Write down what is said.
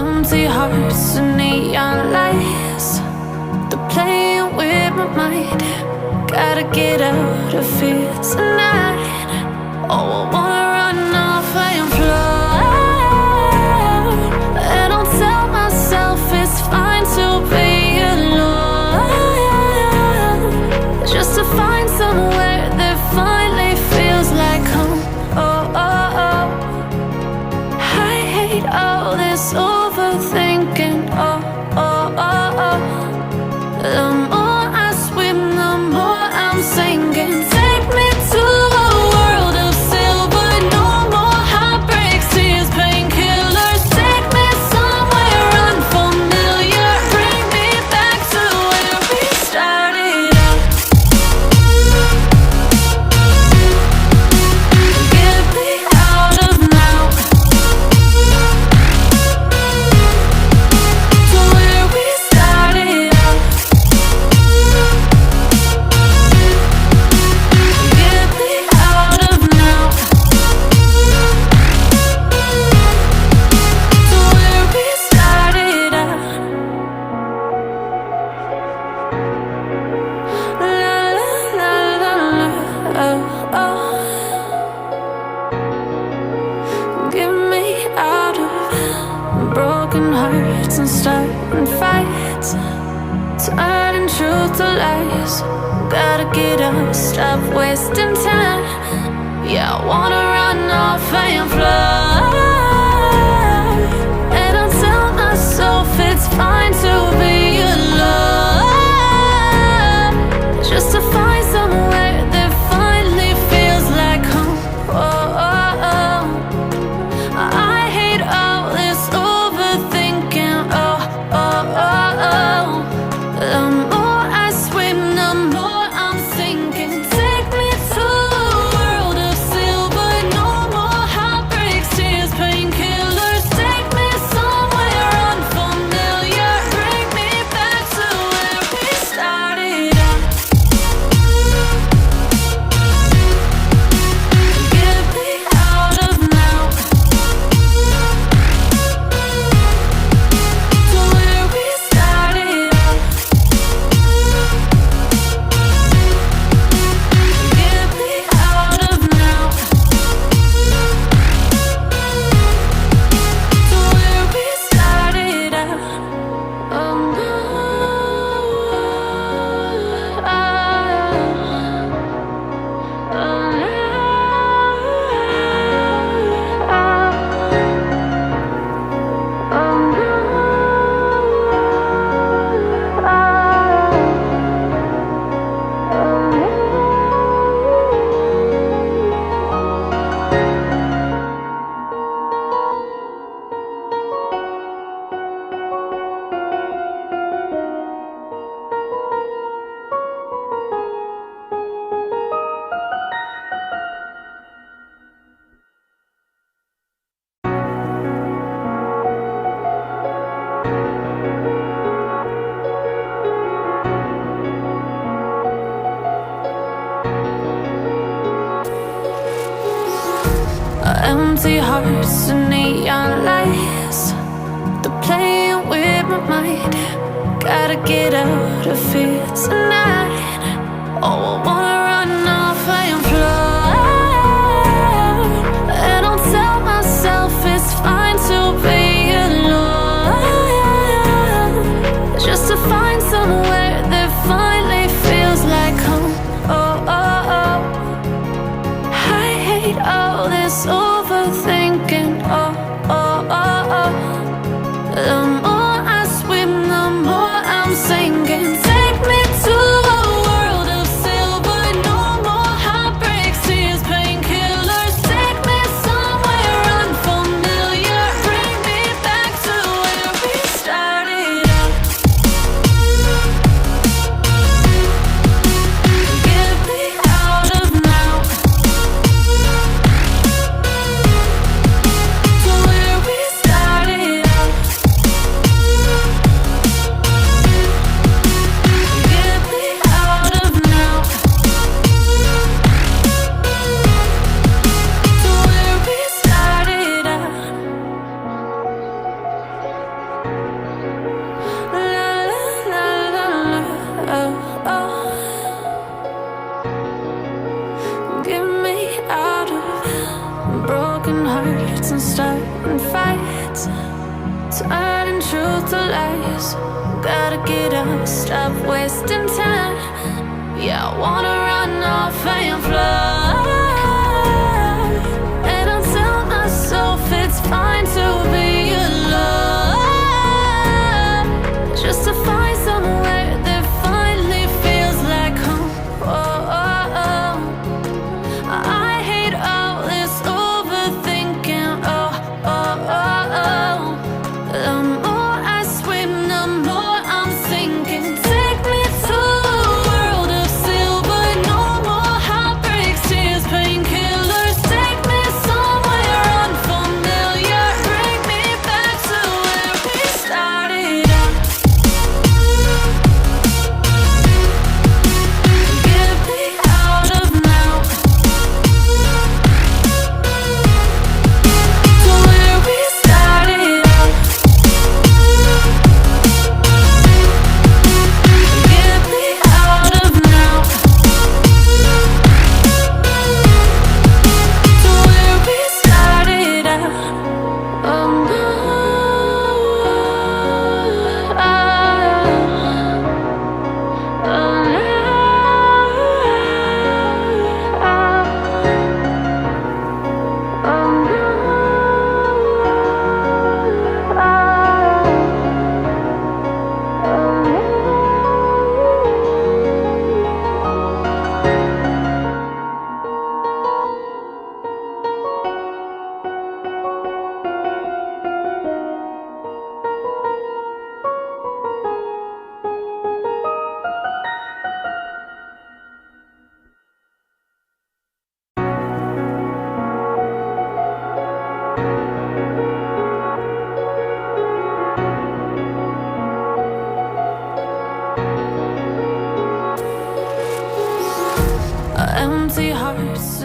Empty hearts and neon lights, they're playing with my mind. Gotta get out of here tonight. Oh, I wanna run off and fly, and I'll tell myself it's fine to be alone, just to find somewhere that finally feels like home. Oh, oh, oh. I hate all this overthinking. Oh, oh, oh, oh. The more I swim, the more I'm sinking. Take me to a world of silver. No more heartbreaks, tears, painkillers. Take me somewhere unfamiliar. Bring me back to where we started out. Get me out of now, to where we started out. Get me out of now, to where we started out. La la la la la, oh, oh. Get me out of broken hearts and starting fights, turning truth to lies. Gotta get up, stop wasting time. Yeah, I wanna run off and fly, and I'll tell myself it's fine to be alone, just to find somewhere that finally feels like home. Oh, oh, oh. I hate all this overthinking. Oh, oh, oh, oh. The more I swim, the more I'm sinking. Take me to a world of silver. No more heartbreaks, tears, painkillers. Take me somewhere unfamiliar. Bring me back to where we started out. Get me out of now, to where we started out. Get me out of now, to where we started out. Oh no, oh no. Empty hearts and neon lights, they're playing with my mind. Gotta get out of here tonight. Oh, I wanna run off and fly, and I'll tell myself it's fine to be alone, just to find somewhere that finally feels like home. Oh, oh, oh. I hate all this overthinking. Oh, oh, oh, oh. The more I swim, the more I'm sinking. Take me to a world of silver. words, turning truth to lies. Gotta get up, stop wasting time. Yeah, I wanna run off and fly. And I'll tell myself it's fine to be alone, just to find somewhere that finally feels like home. Oh, oh, oh. I hate all this overthinking. Oh, oh, oh, oh. The more I swim, the more I'm sinking. Take me to a world of silver. No more heartbreaks, tears, painkillers. Take me somewhere unfamiliar. Bring me back to where we started out. Get me out of now, to where we started out. Get me out of now, to where we started out. Oh no, empty hearts